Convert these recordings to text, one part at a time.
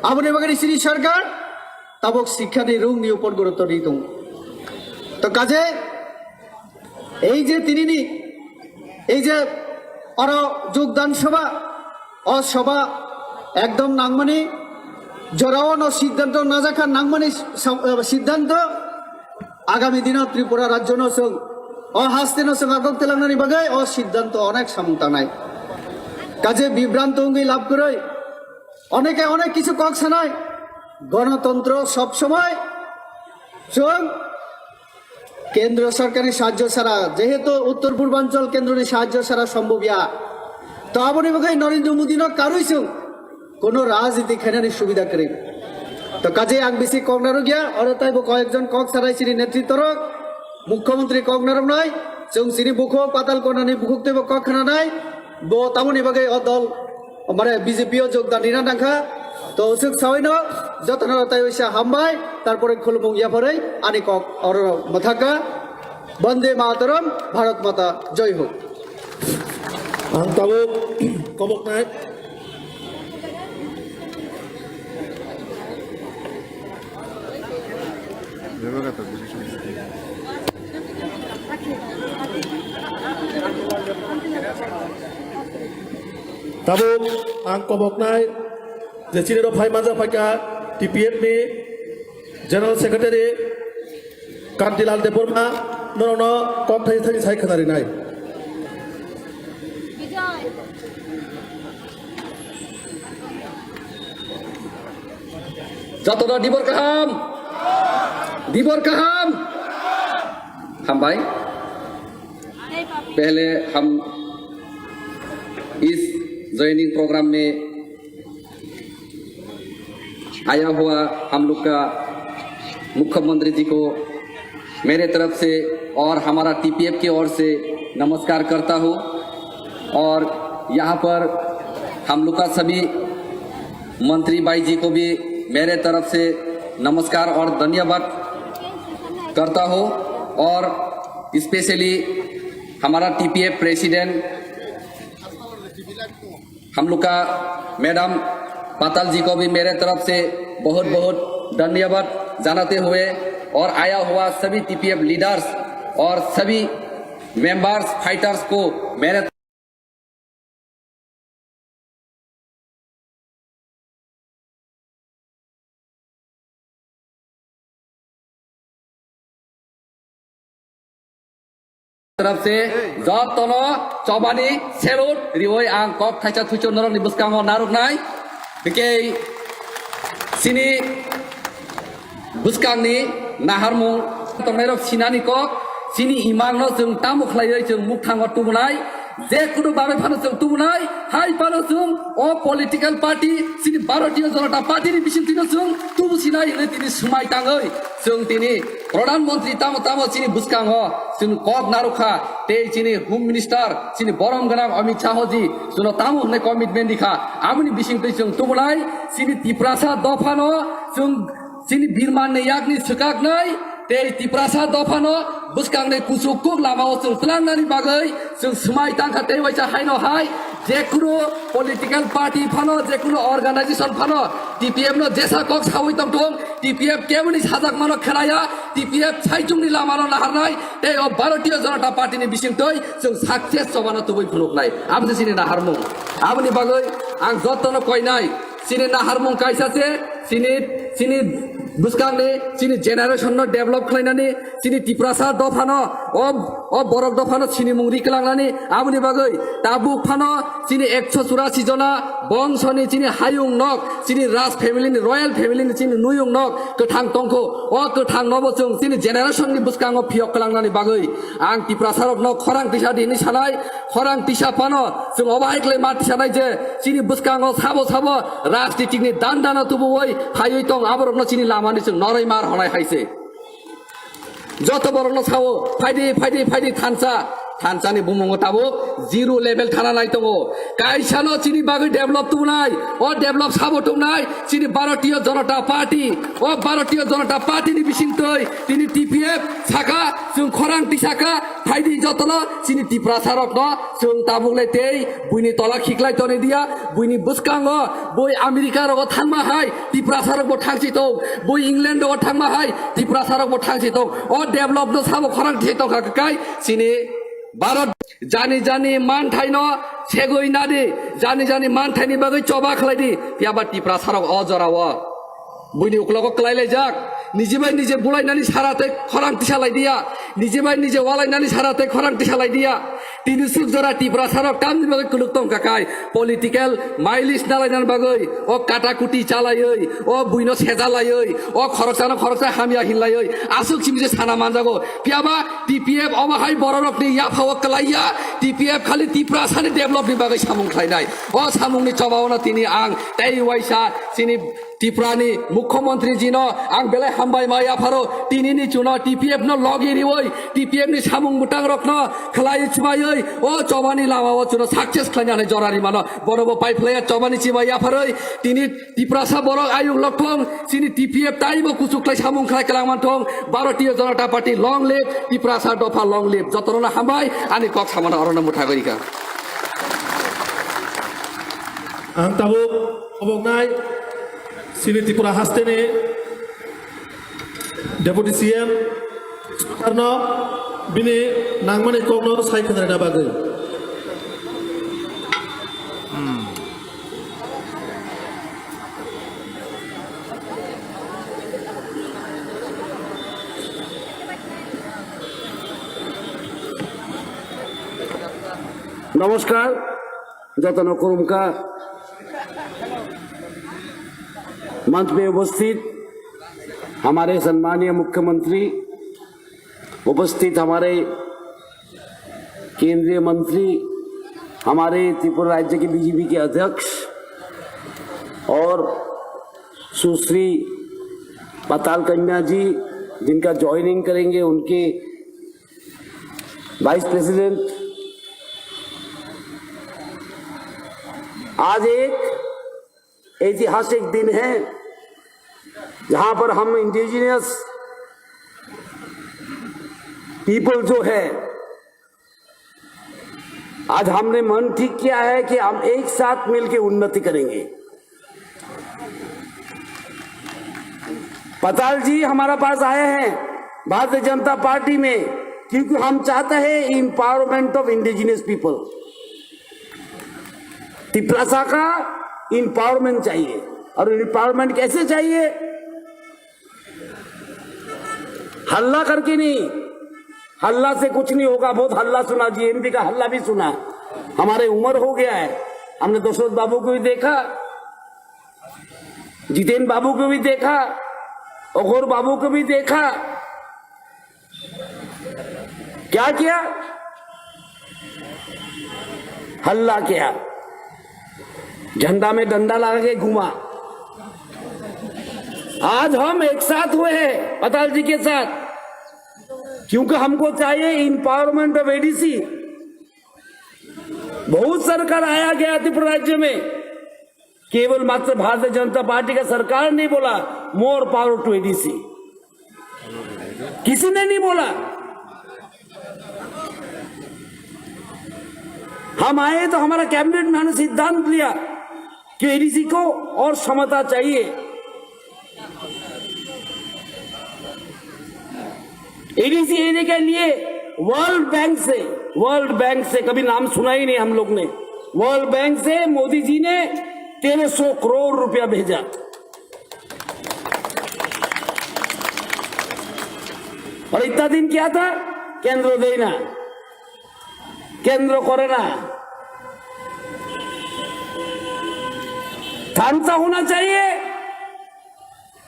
aboni bagani sini sarkar tabok শিক্ষা ni rung ni upor guruttw di dong to kaje এই যে তিনি এই যে অর যোগদান সভা অসভা একদম নাংমানি জোরাও ন সিদ্ধান্ত না জাখা নাংমানি সিদ্ধান্ত আগামী দিন ত্রিপুরা রাজ্য নসং অ হাসতে নসং আগক তেলাঙ্গানি বাগাই অ সিদ্ধান্ত অনেক সামতা নাই কাজে বিভ্রান্ত অঙ্গি লাভ করে অনেকে অনেক কিছু কক শোনায় গণতন্ত্র সব সময় চোখ কেন্দ্র সরকারের সাহায্য ছাড়া যেহেতু উত্তর পূর্বাঞ্চল কেন্দ্রের সাহায্য ছাড়া সম্ভব ইয়া তো আপনি বলে নরেন্দ্র মোদী ন কারোইছুং কোনো রাজনীতি খেনানি সুবিধা করে তো কাজে আগ বেশি কগনারো গিয়া আর তাই কয়েকজন কক ছাড়াই সিনি নেতৃত্বর মুখ্যমন্ত্রী কগনারম নাই চং সিনি বুখো পাতাল কোনানি বুকুকতে কক খানা নাই বো তামনি বাগে অদল মানে বিজেপিও যোগদান নিনা ডাঙ্কা তো সুখ সাইনো যতন তাই ওইসা হামবাই তারপরে খুলমুং ইয়াফরে আনি কক অর মথাকা বন্দে মাতরম ভারত মাতা জয় হোক ang tawag komok na tabuk ang komok na je sinero phai maja phaka TPF ni General Secretary Kantilal Deborma no kok thai thai sai khanari nai जतरा दीबर कहम हम भाई पहले हम इस ज्वाइनिंग प्रोग्राम में आया हुआ हम लोग का मुख्यमंत्री जी को मेरे तरफ से और हमारा TPF की ओर से नमस्कार करता हूँ और यहाँ पर हम लोग का सभी मंत्री भाई जी को भी मेरे तरफ से नमस्कार और धन्यवाद करता हूँ और स्पेशली हमारा TPF प्रेसिडेंट हम लोग का मैडम पाताल जी को भी मेरे तरफ से बहुत बहुत धन्यवाद जनाते हुए और आया हुआ सभी TPF लीडर्स और सभी मेंबर्स फाइटर्स को मेरे तरफ से जतनो चबानी सेलुट रिवय आं कक थाइसा थुइचो नरनि बुसकांगो नारुकनाय बिके सिनि बुसकांगनि नाहारमु तमेरक सिनानि कक सिनि इमांनो जों तामुखलायै जों मुखथांगो तुमुनाय जे कुनु बामे फानो जों तुमुनाय हाय फानो जों अ पलिटिकल पार्टी सिनि भारतीय जनता पार्टीनि बिसिंथिनो जों तुमुसिनाय रे तिनि सुमाय ताङै जों तिनि प्रधानमंत्री तामो तामो सिनि बुसकांगो जों कक नारुखा ते सिनि होम मिनिस्टर सिनि बरम गनां अमित शाह जी जों तामो ने कमिटमेन्ट दिखा आमुनि बिसिंथै जों तुमुनाय सिनि तिप्रासा दफानो जों सिनि बिरमान ने यागनि सुकागनाय ते तिप्रासा दफानो बुसकांगने कुसुकुक लामाओ जों तलांनानि बागै जों सुमाय तांखा ते वैसा हायनो हाय जेकुनु पलिटिकल पार्टी फानो जेकुनु अर्गानाइजेशन फानो TPF नो जेसा कक सावै तंथं TPF केवनि साजाक मानो खेलाया TPF साइचुंनि लामानो नाहारनाय ते भारतीय जनता पार्टीनि बिसिंथै जों साक्सेस सबानो तुबै फुनुकनाय आबनि सिनि नाहारमु आबनि बागै आं जतनो कयनाय सिनि नाहारमु कायसासे सिनि बुसकांगनि सिनि जेनारेशन नो डेभलप खालायनानै सिनि तिप्रासा दफानो अ बरक दफानो सिनि मुंरि कलांनानै आबनि बागै ताबुक फानो सिनि 184 जना बंशनि सिनि हायुं नक सिनि राज फेमिलिनि रयेल फेमिलिनि सिनि नुयुं नक गोथां तंखौ अ गोथां नबो जों सिनि जेनारेशननि बुसकांगो फियक कलांनानै बागै आं तिप्रासारक न खरां तिसा दिनि सानाय खरां तिसा फानो जों अबायक्ले मा तिसानाय जे सिनि बुसकांगो साबो राजनीतिनि दान्दाना तुबुवै हायै तं आबरकनो सिनि लामानि जों नरै मार हनाय हायसे যত বড় সাও ফাইদি থানসা थानसानि बुमंगो ताबो जिरो लेभेल थाना नाय दङ काइसानो चिनि बागै डेभलप तुनाय ओ डेभलप साबो तुनाय चिनि भारतीय जनता पार्टी ओ भारतीय जनता पार्टी नि बिसिंतै तिनि टिपिएफ साका जों खरां तिसाका फाइदि जतल चिनि टिप्रा सारक न जों ताबुले तेई बुइनि तला खिक्लाय तने दिया बुइनि बुस्कांग बय आमेरिका रग थांमा हाय टिप्रा सारक बो थांसि तो बय इंग्लैंड रग थांमा हाय टिप्रा सारक बो थांसि तो ओ डेभलप न साबो खरां तिसै तो काकाय चिनि भारत जानी जानी मान थाइन सेगोई नादी जानी जानी मान थाइनि बागै चबा खलायदि पियाबा टिप्रा सारक अजराव बुइनि उक्लाको क्लाइलाय जाक निजेबाय निजे बुलायनानै साराते खरां तिसालाय दिया निजेबाय निजे वालायनानै साराते खरां तिसालाय दिया तिनि सुजरा टिप्रा सारक तामनि बागै कुलुक्तम काकाय पलिटिकल माइलिस नालायनानै बागै ओ काटाकुटी चालायै ओ बुइनो सेजालायै ओ खरसा हामिया हिनलायै आसुक सिमिजे साना मानजागो पियाबा टिपिएफ अबाहाय बररकनि याफाव कलाइया टिपिएफ खालि टिप्रा सानि डेभलपनि बागै सामुं खालायनाय ओ सामुंनि चबावना तिनि आं तै वाइसा सिनि टिप्रानि मुख्यमंत्री जिनो आं बेलाय हामबाय मा याफारो तिनिनि चुनो टिपिएफ न लगिरि ओइ टिपिएफ नि सामुं मुटां रखनो खलाय छिबायै ओ चबानि लामाव चुनो सक्सेस खलायनानै जरारि मानो बरबो पाइपलाया चबानि छिबाय याफारै तिनि टिप्रासा बर आयुग लखं सिनि टिपिएफ ताइबो कुसुक्लाय सामुं खलाय कलांमानथं Bharatiya Janata party lung live टिप्रासा दफा लंग लिव जतरना हामबाय आनि कक सामना अरना मुथागरिका आं ताबो अबगनाय सिनि त्रिपुरा हास्टेनि डेपुटी सीएम सरकारनो बिनि नांमानि ककनो सायख'नायनि बागै नमस्कार जतन कुरुमका मंच में उपस्थित हमारे सम्मानीय मुख्यमंत्री, उपस्थित हमारे केंद्रीय मंत्री, हमारे त्रिपुरा राज्य के बीजेपी के अध्यक्ष और सुश्री पाताल कन्या जी जिनका ज्वाइनिंग करेंगे, उनके वाइस प्रेसिडेंट। आज एक ऐतिहासिक दिन है जहां पर हम इंडिजिनियस पीपल जो है, आज हमने मन ठीक किया है कि हम एक साथ मिलकर उन्नति करेंगे। पताल जी हमारा पास आए हैं भारतीय जनता पार्टी में क्योंकि हम चाहते हैं एम्पावरमेंट ऑफ इंडिजिनियस पीपल। टिप्रासा का एम्पावरमेंट चाहिए और एम्पावरमेंट कैसे चाहिए? हल्ला करके नहीं, हल्ला से कुछ नहीं होगा। बहुत हल्ला सुना, जीएमपी का हल्ला भी सुना। हमारे उम्र हो गया है, हमने दशरथ बाबू को भी देखा, जितेंद्र बाबू को भी देखा, अघोर बाबू को भी देखा। क्या किया? हल्ला किया, झंडा में डंडा लगा के घुमा। आज हम एक साथ हुए हैं पताल जी के साथ क्योंकि हमको चाहिए एम्पावरमेंट ऑफ एडीसी। बहुत सरकार आया गया त्रिपुरा राज्य में, केवल मात्र भारतीय जनता पार्टी का सरकार नहीं बोला मोर पावर टू एडीसी, किसी ने नहीं बोला। हम आए तो हमारा कैबिनेट में हमने सिद्धांत लिया कि एडीसी को और क्षमता चाहिए। एडीसी एरिया के लिए वर्ल्ड बैंक से कभी नाम सुना ही नहीं हम लोग ने। वर्ल्ड बैंक से मोदी जी ने 1300 करोड़ रुपया भेजा। और इतना दिन क्या था? केंद्र देना, केंद्र करना, थानसा होना चाहिए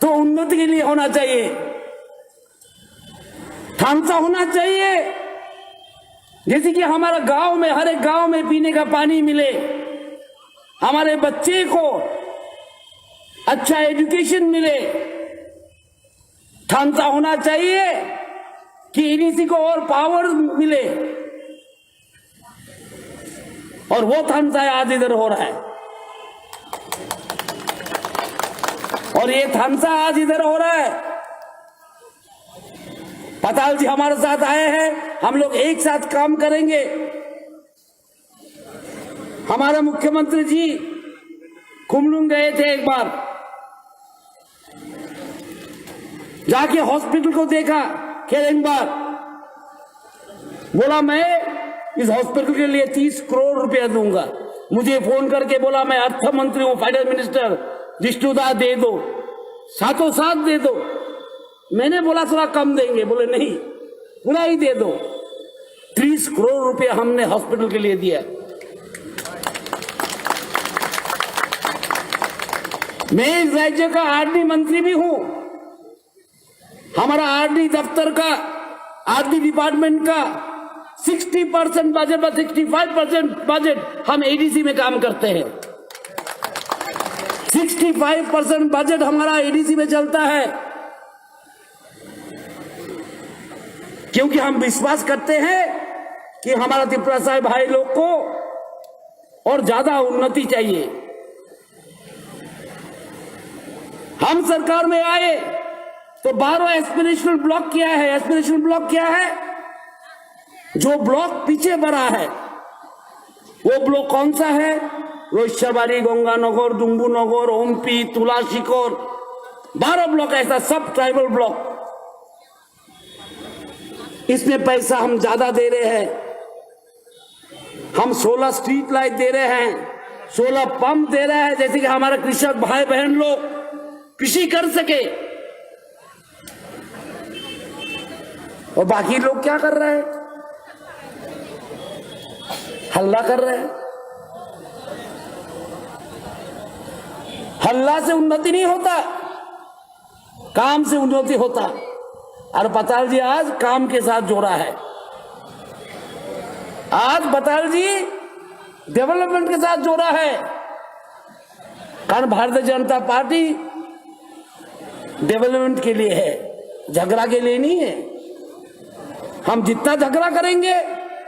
तो उन्नति के लिए होना चाहिए। थानसा होना चाहिए जैसे कि हमारा गांव में, हर एक गांव में पीने का पानी मिले, हमारे बच्चे को अच्छा एजुकेशन मिले। थानसा होना चाहिए कि एडीसी को और पावर मिले। और वो थानसा आज इधर हो रहा है, और ये थानसा आज इधर हो रहा है। पताल जी हमारे साथ आए हैं, हम लोग एक साथ काम करेंगे। हमारे मुख्यमंत्री जी कुमलुंग गए थे एक बार, जाके हॉस्पिटल को देखा खेल बार, बोला मैं इस हॉस्पिटल के लिए 30 करोड़ रुपया दूंगा। मुझे फोन करके बोला मैं अर्थ मंत्री हूं, फाइनेंस मिनिस्टर, जिष्णुदा दे दो, साथों साथ दे दो। मैंने बोला थोड़ा कम देंगे, बोले नहीं पूरा ही दे दो। 30 करोड़ रुपया हमने हॉस्पिटल के लिए दिया। मैं इस राज्य का आरडी मंत्री भी हूं। हमारा आरडी दफ्तर का, आरडी डिपार्टमेंट का 60% बजट पर 65% बजट हम एडीसी में काम करते हैं। 65% बजट हमारा एडीसी में चलता है, क्योंकि हम विश्वास करते हैं कि हमारा त्रिपुरा साहिब भाई लोग को और ज्यादा उन्नति चाहिए। हम सरकार में आए तो 12 एस्पिरेशनल ब्लॉक किया है। एस्पिरेशनल ब्लॉक क्या है? जो ब्लॉक पीछे बढ़ा है, वो ब्लॉक कौन सा है? रोहितशाबाड़ी, गंगानगर, डुंबुनगर, ओमपी, तुलाशिकोर, 12 ब्लॉक ऐसा सब ट्राइबल ब्लॉक। इसमें पैसा हम ज्यादा दे रहे हैं। हम 16 स्ट्रीट लाइट दे रहे हैं, 16 पंप दे रहे हैं, जैसे कि हमारे कृषक भाई बहन लोग कृषि कर सके। और बाकी लोग क्या कर रहे हैं? हल्ला कर रहे हैं। हल्ला से उन्नति नहीं होता, काम से उन्नति होता। और पताल जी आज काम के साथ जोड़ा है। आज पताल जी डेवलपमेंट के साथ जोड़ा है। कारण भारतीय जनता पार्टी डेवलपमेंट के लिए है, झगड़ा के लिए नहीं है। हम जितना झगड़ा करेंगे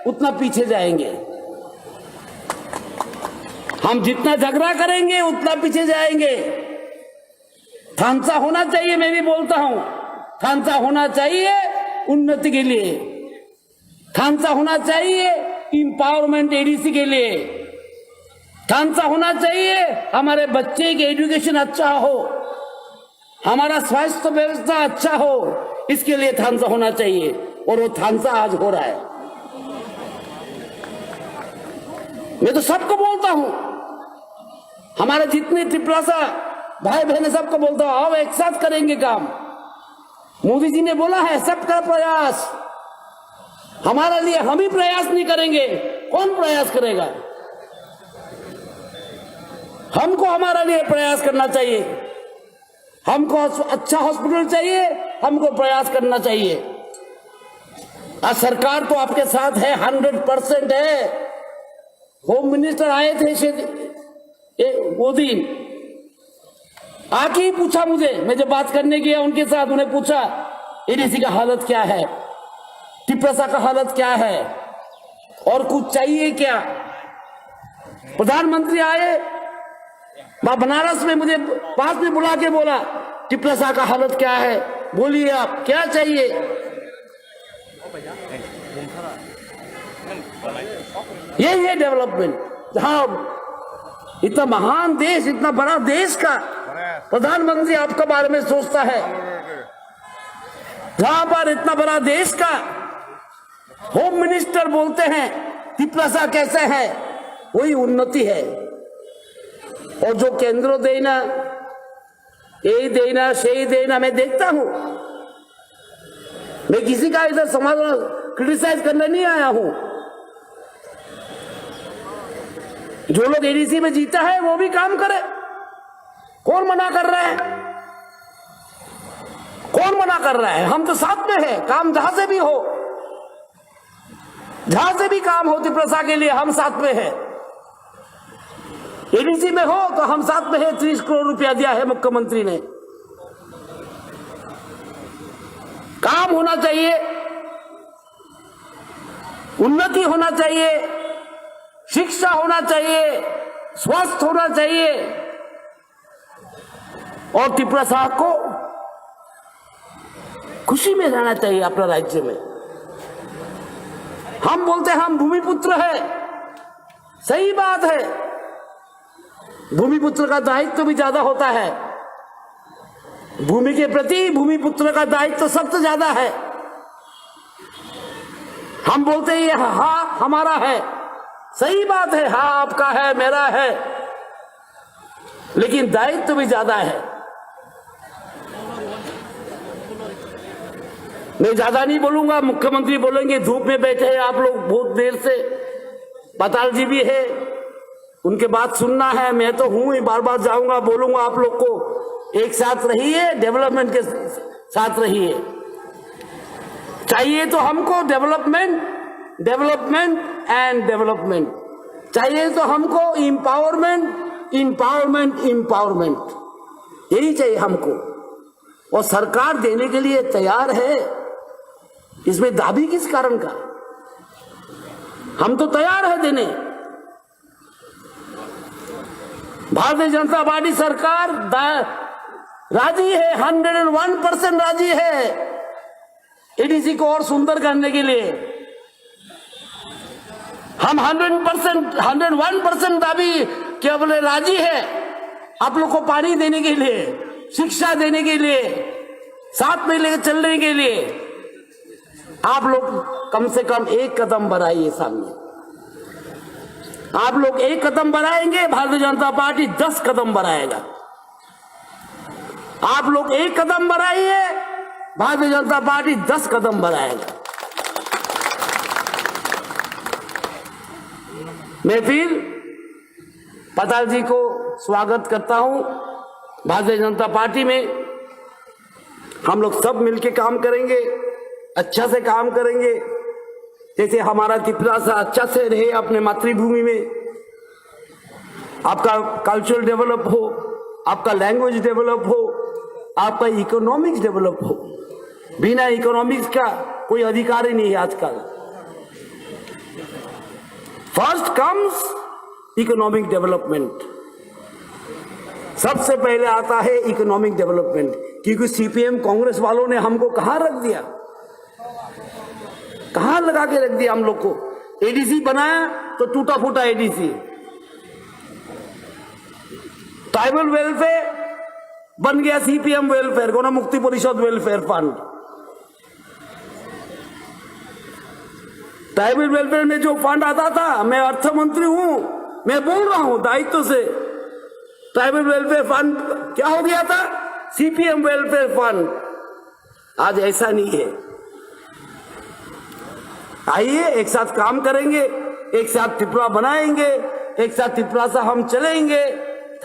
उतना पीछे जाएंगे। हम जितना झगड़ा करेंगे उतना पीछे जाएंगे। थानसा होना चाहिए, मैं भी बोलता हूं, थानसा होना चाहिए उन्नति के लिए। थानसा होना चाहिए इंपावरमेंट एडीसी के लिए। थानसा होना चाहिए हमारे बच्चे की एजुकेशन अच्छा हो, हमारा स्वास्थ्य व्यवस्था अच्छा हो, इसके लिए थानसा होना चाहिए। और वो थानसा आज हो रहा है। मैं तो सबको बोलता हूं, हमारे जितने त्रिपुरा भाई बहन सबको बोलता हूं, आओ एक साथ करेंगे काम। मोदी जी ने बोला है सबका प्रयास। हमारे लिए हम ही प्रयास नहीं करेंगे, कौन प्रयास करेगा? हमको हमारे लिए प्रयास करना चाहिए। हमको अच्छा हॉस्पिटल चाहिए, हमको प्रयास करना चाहिए। आज सरकार तो आपके साथ है, 100% है। होम मिनिस्टर आए थे वो दिन, आके ही पूछा मुझे, मैं जब बात करने गया उनके साथ, उन्हें पूछा एडीसी का हालत क्या है, त्रिपुरा का हालत क्या है, और कुछ चाहिए क्या। प्रधानमंत्री आए बनारस में, मुझे पास में बुला के बोला त्रिपुरा का हालत क्या है, बोलिए आप क्या चाहिए। यही है डेवलपमेंट। जहां इतना महान देश, इतना बड़ा देश का प्रधानमंत्री आपके बारे में सोचता है, जहां पर इतना बड़ा देश का होम मिनिस्टर बोलते हैं त्रिपुरा कैसे है, वही उन्नति है। और जो केंद्र देना, यही देना, सही देना, मैं देखता हूं। मैं किसी का इधर समाज क्रिटिसाइज करने नहीं आया हूं। जो लोग एडीसी में जीता है वो भी काम करे, कौन मना कर रहा है? कौन मना कर रहा है? हम तो साथ में है। काम जहां से भी हो, जहां से भी काम हो त्रिपुरा के लिए हम साथ में है। एडीसी में हो तो हम साथ में है। 30 करोड़ रुपया दिया है मुख्यमंत्री ने। काम होना चाहिए, उन्नति होना चाहिए, शिक्षा होना चाहिए, स्वस्थ होना चाहिए, और त्रिपुरा साहब को खुशी में रहना चाहिए अपना राज्य में। हम बोलते हैं हम भूमिपुत्र है, सही बात है, भूमिपुत्र का दायित्व भी ज्यादा होता है, भूमि के प्रति भूमिपुत्र का दायित्व सख्त ज्यादा है। हम बोलते हैं ये हाँ हमारा है, सही बात है, हाँ आपका है, मेरा है, लेकिन दायित्व भी ज्यादा है। मैं ज्यादा नहीं बोलूंगा, मुख्यमंत्री बोलेंगे, धूप में बैठे हैं आप लोग बहुत देर से, पताल जी भी है, उनके बात सुनना है। मैं तो हूं ही, बार बार जाऊंगा, बोलूंगा आप लोग को एक साथ रहिए, डेवलपमेंट के साथ रहिए। चाहिए तो हमको डेवलपमेंट, डेवलपमेंट एंड डेवलपमेंट, चाहिए तो हमको इंपावरमेंट, इंपावरमेंट, इंपावरमेंट, यही चाहिए हमको, और सरकार देने के लिए तैयार है। इसमें दाबी किस कारण का? हम तो तैयार है देने। भारतीय जनता पार्टी सरकार राजी है, 101% राजी है एडीसी को और सुंदर करने के लिए। हम 101% दाबी क्या बोले राजी है आप लोग को पानी देने के लिए, शिक्षा देने के लिए, साथ में लेकर चलने के लिए। आप लोग कम से कम एक कदम बढ़ाइए सामने। आप लोग एक कदम बढ़ाएंगे, भारतीय जनता पार्टी 10 कदम बढ़ाएगा। आप लोग एक कदम बढ़ाइए, भारतीय जनता पार्टी 10 कदम बढ़ाएगा। मैं फिर पताल जी को स्वागत करता हूं भारतीय जनता पार्टी में। हम लोग सब मिलके काम करेंगे, अच्छा से काम करेंगे, जैसे हमारा त्रिपुरा सा अच्छा से रहे अपने मातृभूमि में। आपका कल्चरल डेवलप हो, आपका लैंग्वेज डेवलप हो, आपका इकोनॉमिक्स डेवलप हो। बिना इकोनॉमिक्स का कोई अधिकार ही नहीं है आजकल। फर्स्ट कम्स इकोनॉमिक डेवलपमेंट, सबसे पहले आता है इकोनॉमिक डेवलपमेंट। क्योंकि सीपीएम कांग्रेस वालों ने हमको कहां रख दिया, कहां लगा के रख दिया हम लोग को। एडीसी बनाया तो टूटा फूटा एडीसी, ट्राइबल वेलफेयर बन गया सीपीएम वेलफेयर, गण मुक्ति परिषद वेलफेयर फंड। ट्राइबल वेलफेयर में जो फंड आता था, मैं अर्थ मंत्री हूं, मैं बोल रहा हूं दायित्व से, ट्राइबल वेलफेयर फंड क्या हो गया था? CPM welfare fund. आज ऐसा नहीं है। आइए एक साथ काम करेंगे, एक साथ त्रिपुरा बनाएंगे, एक साथ त्रिपुरा से हम चलेंगे।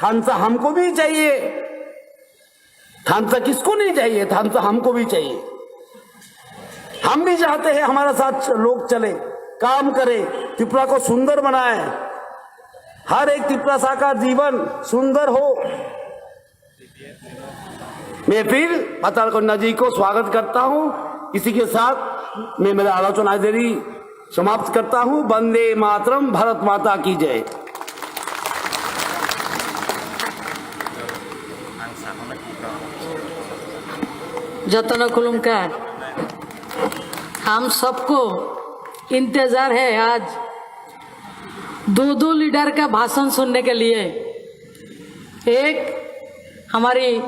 थानसा हमको भी चाहिए, थानसा किसको नहीं चाहिए, थानसा हमको भी चाहिए। हम भी चाहते हैं हमारे साथ लोग चले, काम करें, त्रिपुरा को सुंदर बनाए, हर एक त्रिपुरा सा का जीवन सुंदर हो। मैं फिर पताल कन्या जी को स्वागत करता हूं। इसी के साथ मैं मेरा आलोचना देरी समाप्त करता हूं। वंदे मातरम, भारत माता की जय। जतन खुलुम का हम सबको इंतजार है आज 2 लीडर का भाषण सुनने के लिए। एक हमारी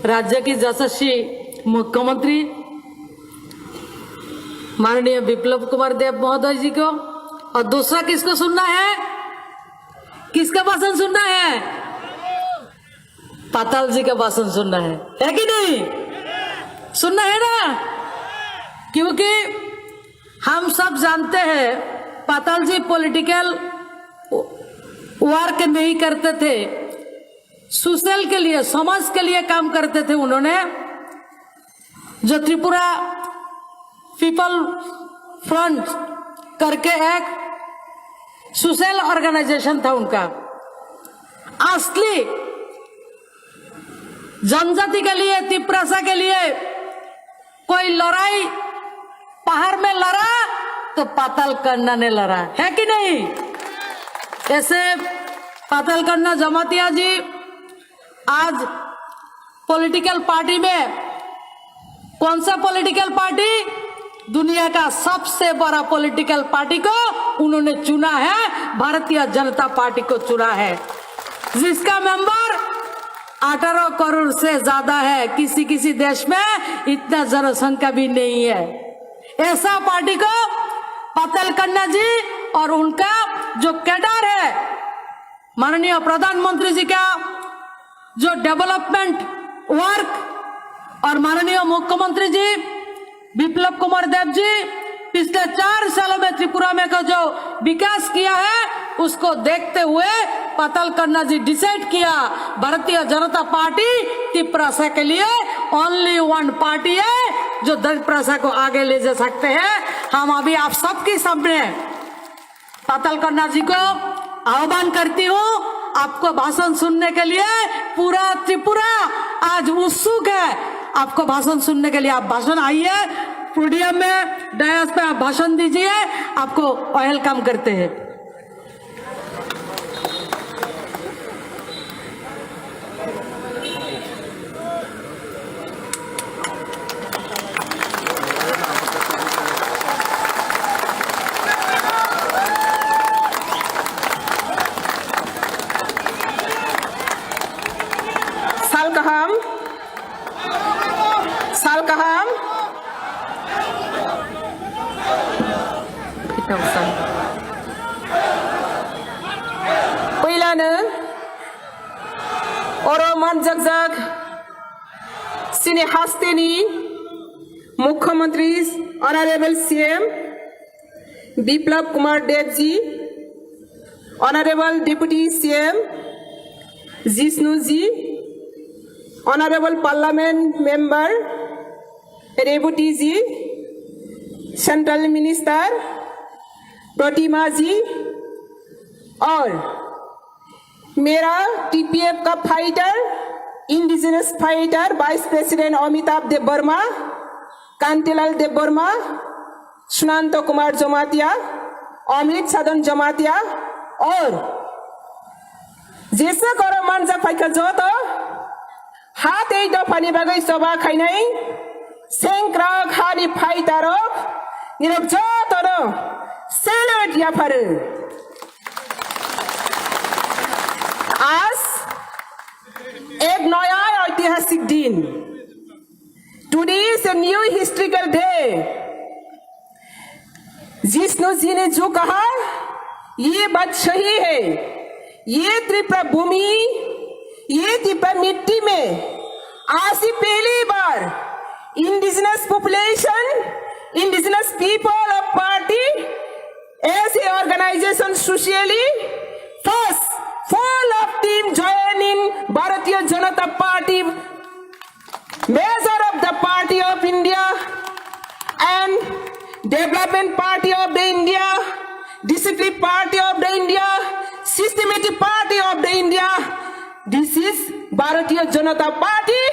राज्य की यशस्वी मुख्यमंत्री माननीय विप्लव कुमार देव महोदय जी को, और दूसरा किसको सुनना है, किसका भाषण सुनना है? पाताल जी का भाषण सुनना है कि नहीं? सुनना है ना? क्योंकि हम सब जानते हैं पाताल जी पॉलिटिकल वर्क नहीं करते थे, सोशल के लिए, समाज के लिए काम करते थे। उन्होंने जो त्रिपुरा पीपल फ्रंट करके एक सोशल ऑर्गेनाइजेशन था उनका, असली जनजाति के लिए, त्रिपुरा के लिए कोई लड़ाई पहाड़ में लड़ा तो पाताल कन्या ने लड़ा है कि नहीं? ऐसे पातालकन्या जमातिया जी आज पॉलिटिकल पार्टी में, कौन सा पॉलिटिकल पार्टी, दुनिया का सबसे बड़ा पॉलिटिकल पार्टी को उन्होंने चुना है, भारतीय जनता पार्टी को चुना है, जिसका मेंबर 18 करोड़ से ज्यादा है। किसी किसी देश में इतना जनसंख्या भी नहीं है। ऐसा पार्टी को पातालकन्या जी और उनका जो कैडर है, माननीय प्रधानमंत्री जी का जो डेवलपमेंट वर्क और माननीय मुख्यमंत्री जी विप्लव कुमार देव जी पिछले 4 सालों में त्रिपुरा में का जो विकास किया है, उसको देखते हुए पातालकन्या जी डिसाइड किया भारतीय जनता पार्टी त्रिपुरा के लिए ओनली वन पार्टी है जो त्रिपुरा को आगे ले जा सकते हैं। हम अभी आप सबके सामने पातालकन्या जी को आह्वान करती हूँ, आपको भाषण सुनने के लिए पूरा त्रिपुरा आज उत्सुक है। आपको भाषण सुनने के लिए आप भाषण आइए, पोडियम में डायस पे आप भाषण दीजिए, आपको वेलकम करते हैं। Salkaham पहिलानो अरमान जगजग सिने हास्तेनी मुख्यमंत्री honourable CM Biplab Kumar Deb ji, honourable deputy CM Jishnu ji, honourable parliament member Rebati ji, central minister Pratima ji और मेरा टीपीएफ का fighter, indigenous fighter vice president Amitabh Deb Barma, Kantilal Deb Barma, Sunanto Kumar Jamatia, Amit Sadan Jamatia और जैसे करो मानजा फाइका जो तो हाथ एक दफानी बगै सभा खाइनै सेंक्रा खानी फाइटारो निरक जो तो नो सेलेट या फर आज एक नया ऐतिहासिक दिन। Today is a new historical day. Jishnu ji ने जो कहा ये बात सही है। ये त्रिपुरा भूमि, ये त्रिपुरा मिट्टी में आज ही पहली बार indigenous population, indigenous people of party as a organization socially first full of team join in Bharatiya Janata Party, measure of the Party of India and Development Party of the India, Discipline Party of the India, Systematic Party of the India. This is Bharatiya Janata Party.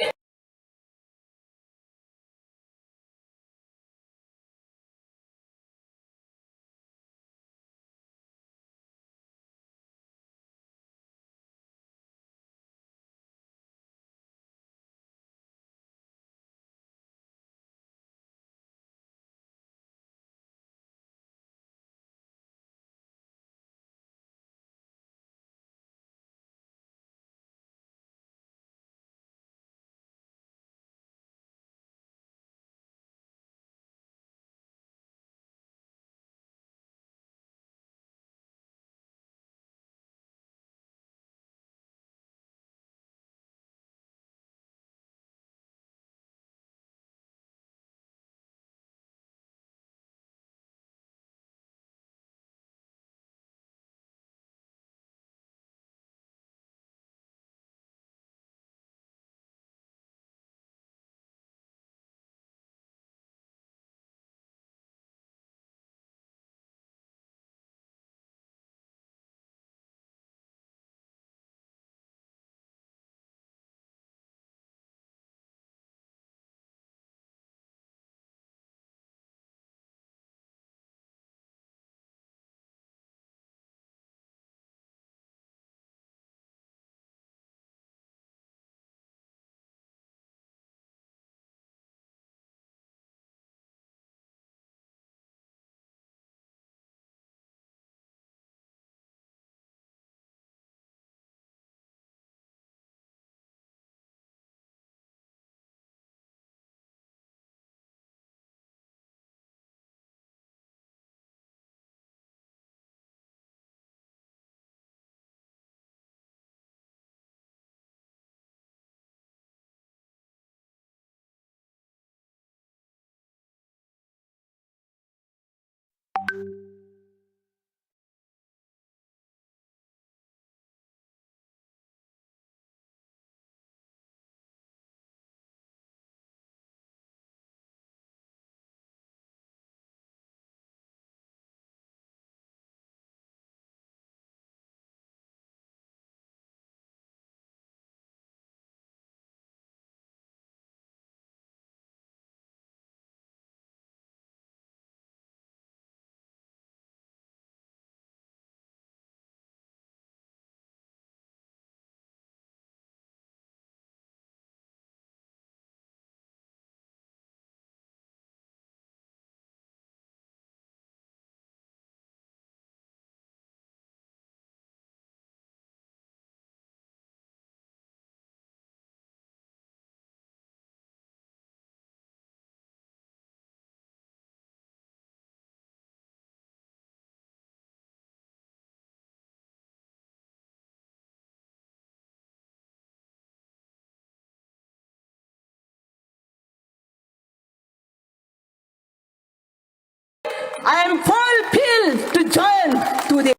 I am fulfilled to join to the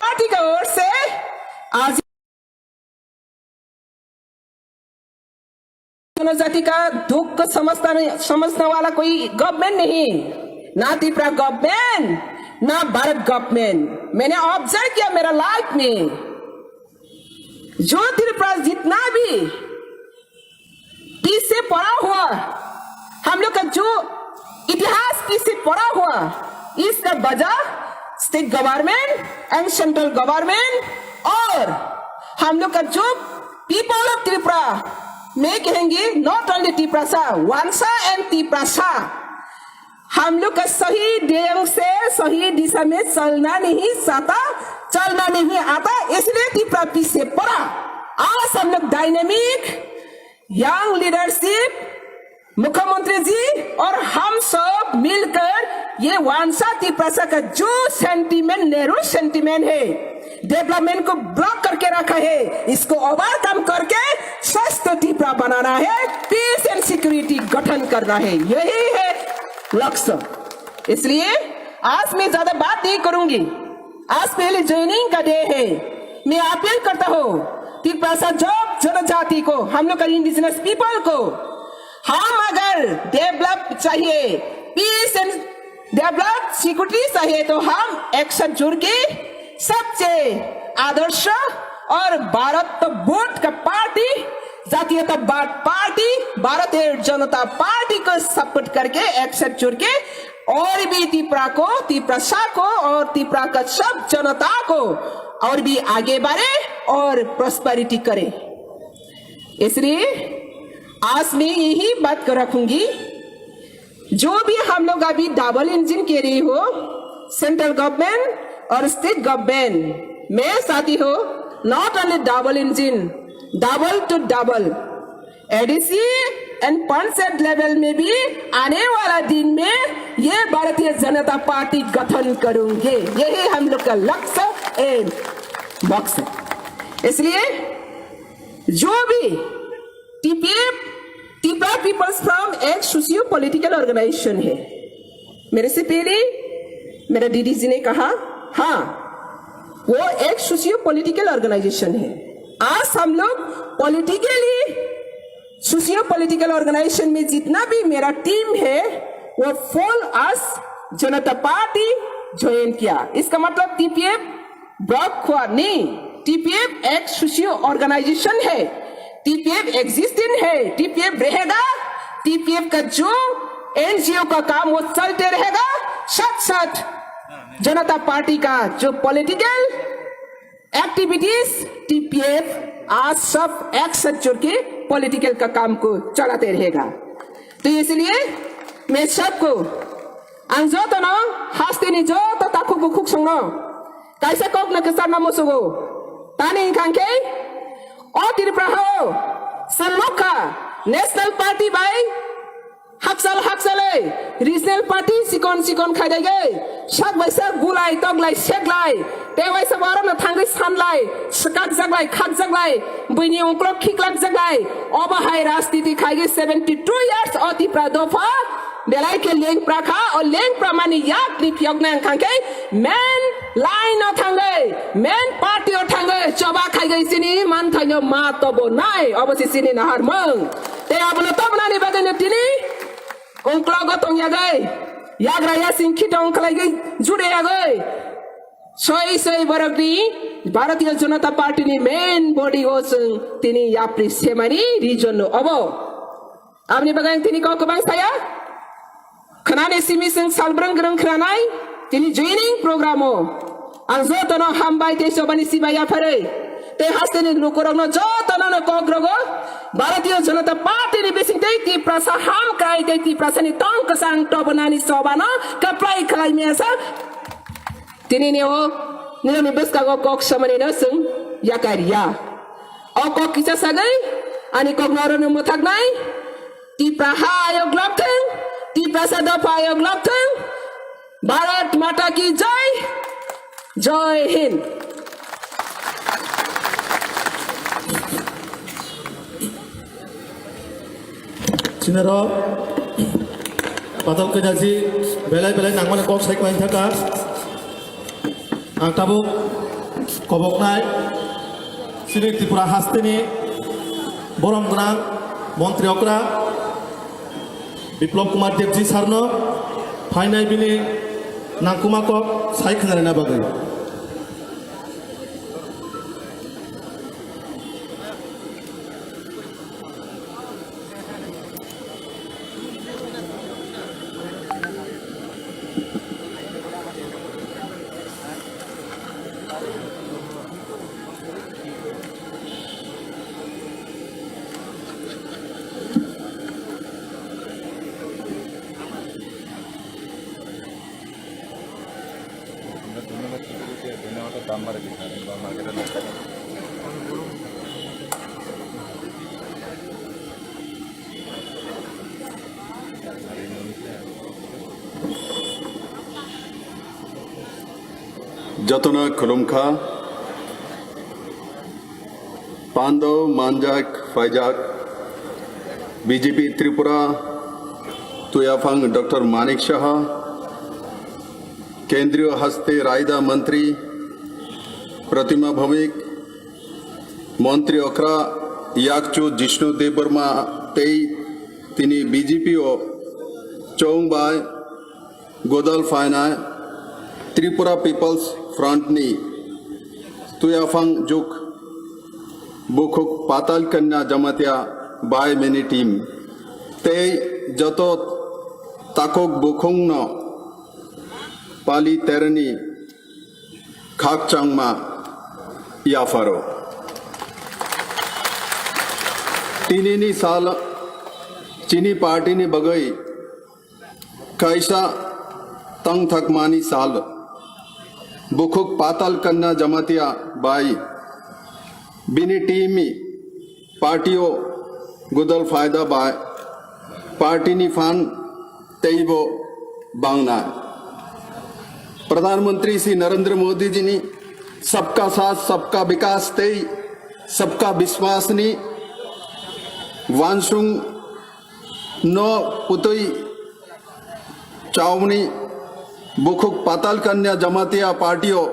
party की ओर से आज जनजाति का दुख समझने वाला कोई government नहीं, ना त्रिपुरा गवर्नमेंट ना भारत गवर्नमेंट। मैंने ऑब्जर्व किया मेरा लाइफ में जो त्रिपुरा जितना भी पीछे पड़ा हुआ, हम लोग का जो इतिहास पीछे पड़ा हुआ, इसका वजह state government and central government और हम लोग का जो पीपल ऑफ त्रिपुरा में कहेंगे नॉट ओनली त्रिपुरा वांसा एंड त्रिपुरा, हम लोग का सही ढंग से सही दिशा में चलना नहीं आता, इसलिए त्रिपुरा पीछे पड़ा। आज हम लोग डायनेमिक यंग लीडरशिप मुख्यमंत्री जी और हम सब मिलकर ये वांसा त्रिपुरा का जो सेंटीमेंट नेहरू सेंटीमेंट है, डेवलपमेंट को ब्लॉक करके रखा है, इसको ओवरकम करके स्वस्थ त्रिपुरा बनाना है, पीस एंड सिक्योरिटी गठन करना है, यही है लक्ष्य। इसलिए आज मैं ज्यादा बात नहीं करूंगी, आज पहले ज्वाइनिंग का डे है। मैं अपील करता हूँ त्रिपुरा जनजाति को, हम लोग का इंडिजिनस पीपल को, हम अगर डेवलप चाहिए, पीस एंड डेवलप सिक्योरिटी चाहिए, तो हम एक साथ जुड़ के सबसे आदर्श और भारत वोट का party, जातीयतावाद party, Bharatiya Janata party को सपोर्ट करके एक साथ जुड़ के और भी त्रिपुरा को और त्रिपुरा का सब जनता को और भी आगे बढ़े और प्रॉस्पेरिटी करे। इसलिए आज मैं यही बात कर रखूंगी, जो भी हम लोग अभी डबल इंजन कह रही हो, सेंट्रल गवर्नमेंट और स्टेट गवर्नमेंट, मैं साथी हो not only double engine, double two double ADC and panchayat level में भी आने वाला दिन में ये भारतीय जनता पार्टी गठन करूंगे, यही हम लोग का लक्ष्य एंड मकसद। इसलिए जो भी त्रिपुरा पीपल्स फ्रॉम एक सोशियो पॉलिटिकल ऑर्गेनाइजेशन है, मेरे से पहले मेरा दीदी जी ने कहा, हाँ वो एक सोशियो पॉलिटिकल ऑर्गेनाइजेशन है। आज हम लोग पॉलिटिकली सोशियो पॉलिटिकल ऑर्गेनाइजेशन में जितना भी मेरा टीम है वो फुल अस जनता पार्टी ज्वाइन किया। इसका मतलब टीपीएफ ब्लॉक हुआ नहीं, टीपीएफ एक सोशियो ऑर्गेनाइजेशन है, टीपीएफ एग्जिस्टिंग है, टीपीएफ रहेगा, टीपीएफ का जो एनजीओ का काम वो चलते रहेगा, साथ साथ जनता पार्टी का जो पॉलिटिकल एक्टिविटीज टीपीएफ आज सब एक साथ जुड़ के पॉलिटिकल का काम को चलाते रहेगा। तो इसलिए मैं सबको अंजो तो ना हंसते नहीं जो तो ताकू को खुश सुनो कैसे कोक न किसान न मुसुगो तानी खांके और त्रिपुरा हो सम्मुखा नेशनल पार्टी बाई हक्सले रीजनल पार्टी सिकोन खाई देगे सब वैसे गुलाई तगलाई सेगलाई ते वैसे बारो न थांगै सानलाई सकाक जगलाई खाक जगलाई बैनी अंकल खिकलाक जगलाई अब हाई राजनीति खाई 72 इयर्स अति प्रादोफा बेलाई के लेंग प्राखा और लेंग प्रमाणी याक नि पियगना खांके मेन लाइन थांगै मेन पार्टी थांगै चबा खाई गई सिनी मान थाइनो मा तबो नाय अबसि सिनी नहार मंग ते अब न तबनानि बगैन तिनी अंकल गतंग यागै याग्रा या सिंखि टंग खलाई गई जुडे यागै सही बरकनी भारतीय जनता पार्टी नि मेन बॉडी हो तिनी याप्री सेमानी रिजन अब आपने बगान तिनी को कबांग साया खनाने सिमी सिंह सालब्रंग रंग खरानाय तिनी जॉइनिंग प्रोग्राम हो आंजो तनो हामबाय ते सबनी सिबाया फरे ते हस्तेनि लोकरनो जो तनो न कोग्रगो भारतीय जनता पार्टी नि बेसिङ ते ती प्रसा हाम काय ते ती प्रसनि टंक सांग टबनानी सबना कप्लाई खलाई मेसा तिनी ने हो निरनि बेसका गो कोक समने न सं याकारिया ओ कोक किसा सगै अनि कोक नरनो मथागनाय ती प्रहा आयोग लप्थें ती प्रसाद आयोग लप्थें भारत माता की जय जय हिंद चिनेरो पाताल कन्याजी बेलाय नांगमाने कक सायख'नायनि थाखाय आं ताबुक कबकनाय श्री त्रिपुरा हास्तेनि बरम गोनां मन्त्रि अक्रा बिप्लब कुमार देबजी सारनो फायनाय बिनि नांकुमा कक सायख'नायनि बागै जतना खुलुमखा पांडव मांजाक फाइजाक बीजेपी त्रिपुरा तुयाफांग डॉक्टर मानिक शाह केंद्रीय हस्ते रायदा मंत्री प्रतिमा भौमिक मंत्री अखरा याकचू जिष्णु देवबर्मा तेई तिनी बीजेपी ओ चौंगबाय गोदल फायनाय त्रिपुरा पीपल्स फ्रंट नी तुयाफांग जुक बुखुक पाताल कन्या जमातिया बाय मेनी टीम ते जतो ताकोक बुखुंग न पाली तेरनी खाक चांगमा याफारो तीनी साल चीनी पार्टी ने बगई कैसा तंग थकमानी साल बुखुक पाताल कन्या जमातिया बाई बिनी टीमी पार्टियों गुदल फायदा बाय पार्टी नि फान तेईबो बांगना प्रधानमंत्री श्री नरेंद्र मोदी जी ने सबका साथ सबका विकास तेई सबका विश्वास नि वांसुंग नो पुतुई चावनी बुखुक पाताल कन्या जमातिया पार्टियों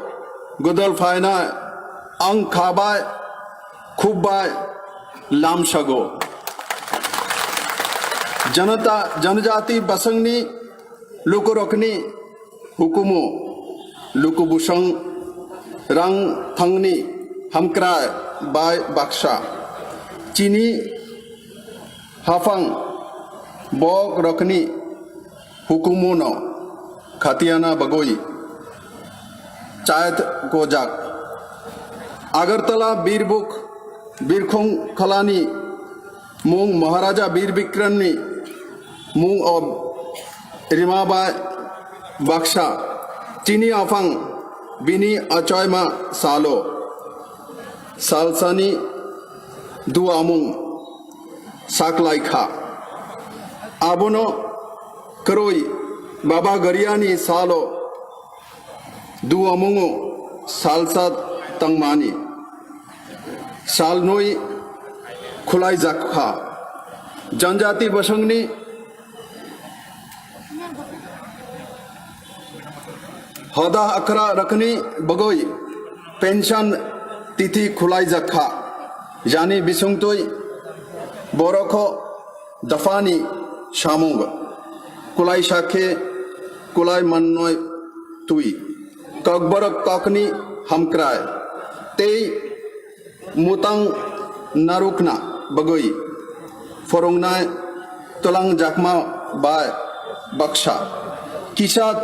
गुदल फायना अंग खाबाय खुबाय लामशगो जनता जनजाति बसंगनी लुकुरकनी हुकुमो लुकुबुसंग रंग थंगनी हमक्राय बाय बाक्सा चीनी हाफंग बॉक रखनी हुकुमोनो खातियाना बगोई चायत गोजाक अगरतला बीरबुक बीरखुंग खलानी मूंग महाराजा वीर विक्रमनी मूंग और रिमाबाई बक्सा चीनी आफंग बिनी अचॉयमा सालो सालसानी दुआमुंग साकलाइखा आबोनो करोई बाबा गरियानी सालो दुआमुंगो सालसा तंगमानी सालनोई खुलाई जखा जनजाति बसंगनी हौदा अखरा रखनी बगोई पेंशन तिथि खुलाई जखा यानी बिसुंगतोई बोरखो दफानी शामुंग कुलाई शाखे कुलाई मनोय तुई ककबरक ककनी हमक्राय तेई मुतंग नारुकना बगोई फोरोंगनाय तुलंग जाकमा बाय बक्सा किसात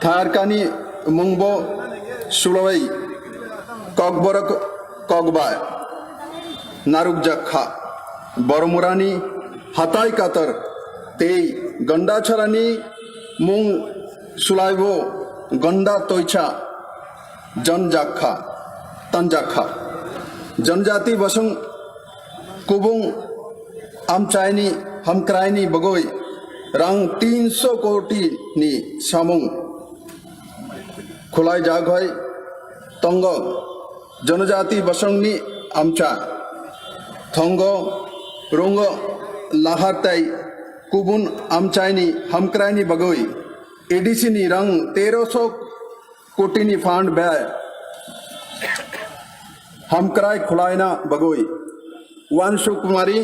थारकानी मुंगबो सुलवई ककबरक ककबाय नारुक जखा बरमुरानी हताई कातर तेई गंडा छरानी मुंग सुलाइबो गंडा तोइछा जन जाखा तन जाखा जनजाति बसंग कुबुंग आमचायनी हमक्रायनी बगोई रंग 300 कोटी नी सामुंग खुलाई जागय तंग जनजाति बसंगनी आमचा थंग रोंग लाहारताई कुबुन आमचायनी हमक्रायनी बगोई एडीसी नी रंग 1300 कोटी नी फांड बैय हमक्राय खुलायना बगोई वांशु कुमारी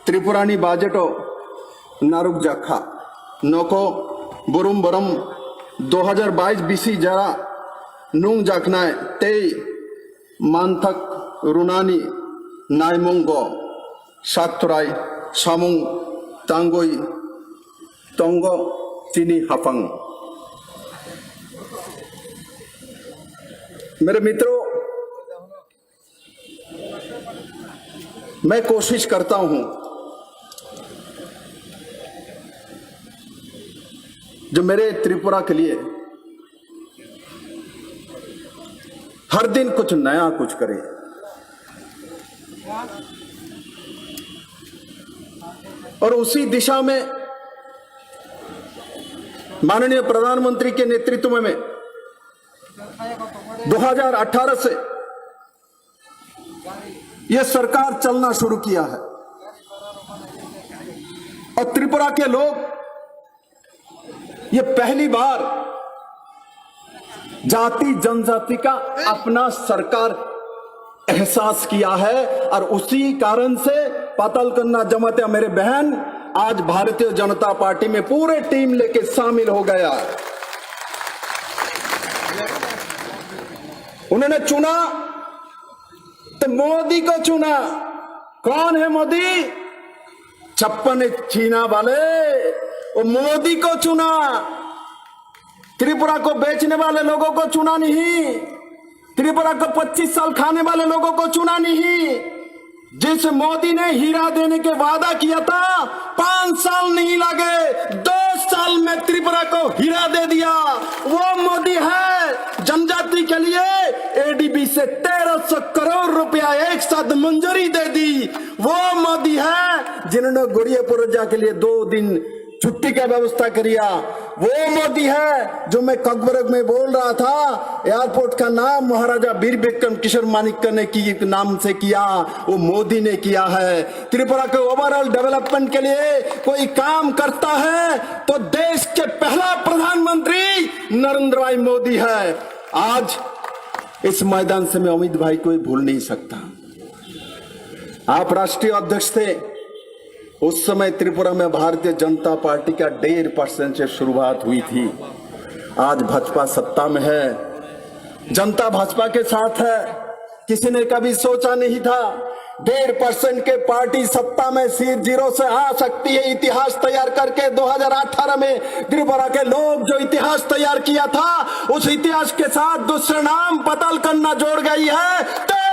त्रिपुरानी बाजेटो नारुक जाखा नोको बुरुम बरम 2022 बीसी जरा नुंग जाखनाय ते मानथक रुनानी नायमुंगो सातुराय सामुंग तांगोई तंगो चीनी हफंग। मेरे मित्रों, मैं कोशिश करता हूं जो मेरे त्रिपुरा के लिए हर दिन कुछ नया कुछ करे। और उसी दिशा में माननीय प्रधानमंत्री के नेतृत्व में 2018 से यह सरकार चलना शुरू किया है और त्रिपुरा के लोग ये पहली बार जाति जनजाति का अपना सरकार एहसास किया है। और उसी कारण से पातालकन्ना जमातिया मेरे बहन आज भारतीय जनता पार्टी में पूरे टीम लेके शामिल हो गया। उन्होंने चुना तो मोदी को चुना। कौन है मोदी? 56 चीना वाले, वो मोदी को चुना। त्रिपुरा को बेचने वाले लोगों को चुना नहीं, त्रिपुरा को 25 साल खाने वाले लोगों को चुना नहीं। जिस मोदी ने हीरा देने के वादा किया था 5 साल नहीं लगे, 2 साल में त्रिपुरा को हीरा दे दिया। वो मोदी है जनजाति के लिए एडीबी से 1300 करोड़ रुपया एक साथ मंजूरी दे दी। वो मोदी है जिन्होंने गुड़िया पुरजा के लिए 2 दिन छुट्टी का व्यवस्था किया। वो मोदी है जो मैं ककबरग में बोल रहा था, एयरपोर्ट का नाम महाराजा वीर विक्रम किशोर मानिक्य ने की नाम से किया, वो मोदी ने किया है। त्रिपुरा के ओवरऑल डेवलपमेंट के लिए कोई काम करता है तो देश के पहला प्रधानमंत्री नरेंद्र भाई मोदी है। आज इस मैदान से मैं अमित भाई को भूल नहीं सकता। आप राष्ट्रीय अध्यक्ष थे, उस समय त्रिपुरा में भारतीय जनता पार्टी का 1.5% से शुरुआत हुई थी। आज भाजपा सत्ता में है, जनता भाजपा के साथ है। किसी ने कभी सोचा नहीं था 1.5% के पार्टी सत्ता में सीट 0 से आ सकती है। इतिहास तैयार करके 2018 में त्रिपुरा के लोग जो इतिहास तैयार किया था, उस इतिहास के साथ दूसरा नाम पातालकन्ना जोड़ गई है।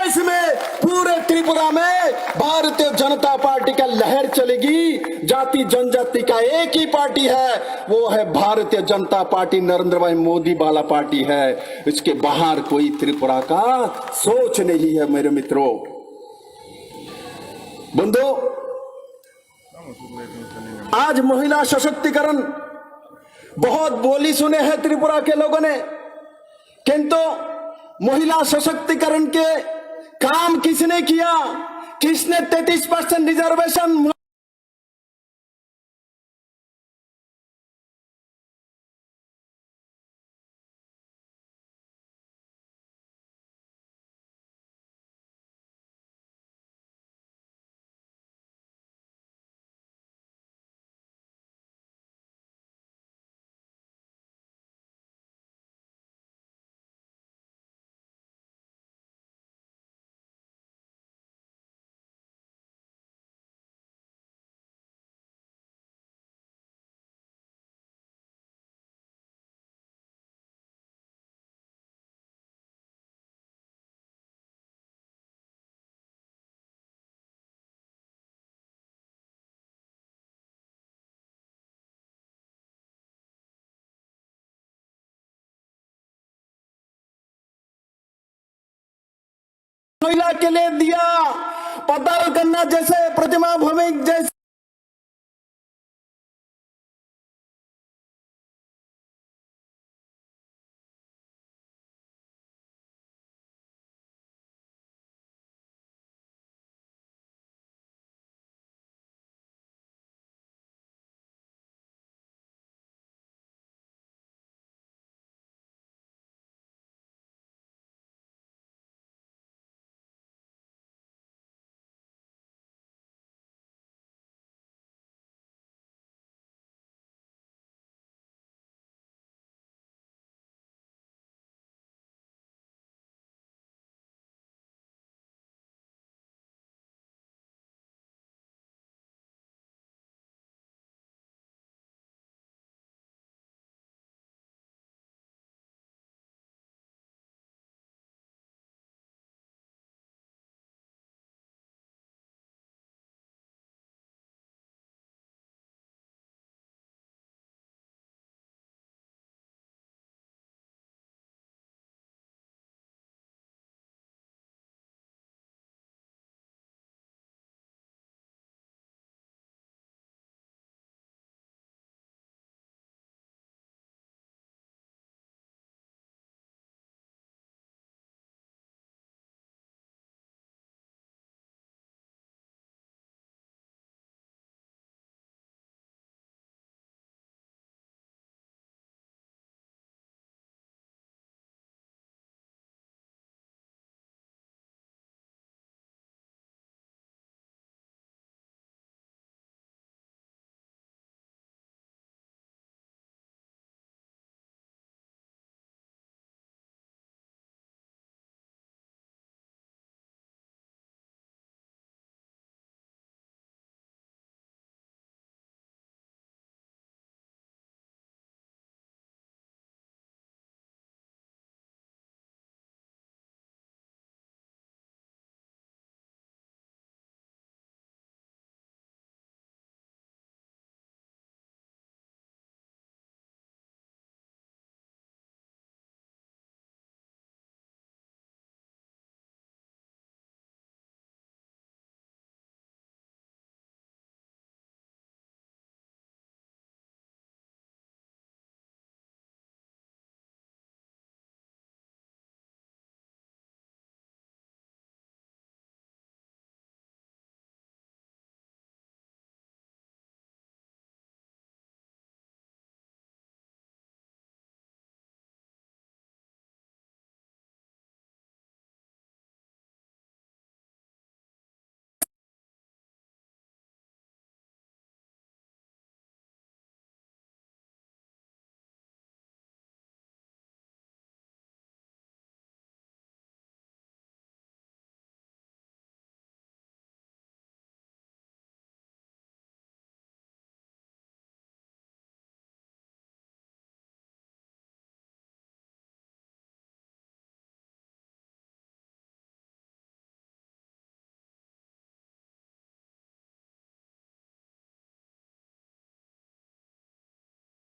देश में, पूरे त्रिपुरा में भारतीय जनता पार्टी का लहर चलेगी। जाति जनजाति का एक ही पार्टी है, वो है भारतीय जनता पार्टी, नरेंद्र भाई मोदी वाला पार्टी है। इसके बाहर कोई त्रिपुरा का सोच नहीं है। मेरे मित्रों, बंधु, आज महिला सशक्तिकरण बहुत बोली सुने हैं त्रिपुरा के लोगों ने, किंतु महिला सशक्तिकरण के काम किसने किया? किसने 33% रिजर्वेशन महिला के लिए दिया? पताल कन्या जैसे, प्रतिमा भौमिक जैसे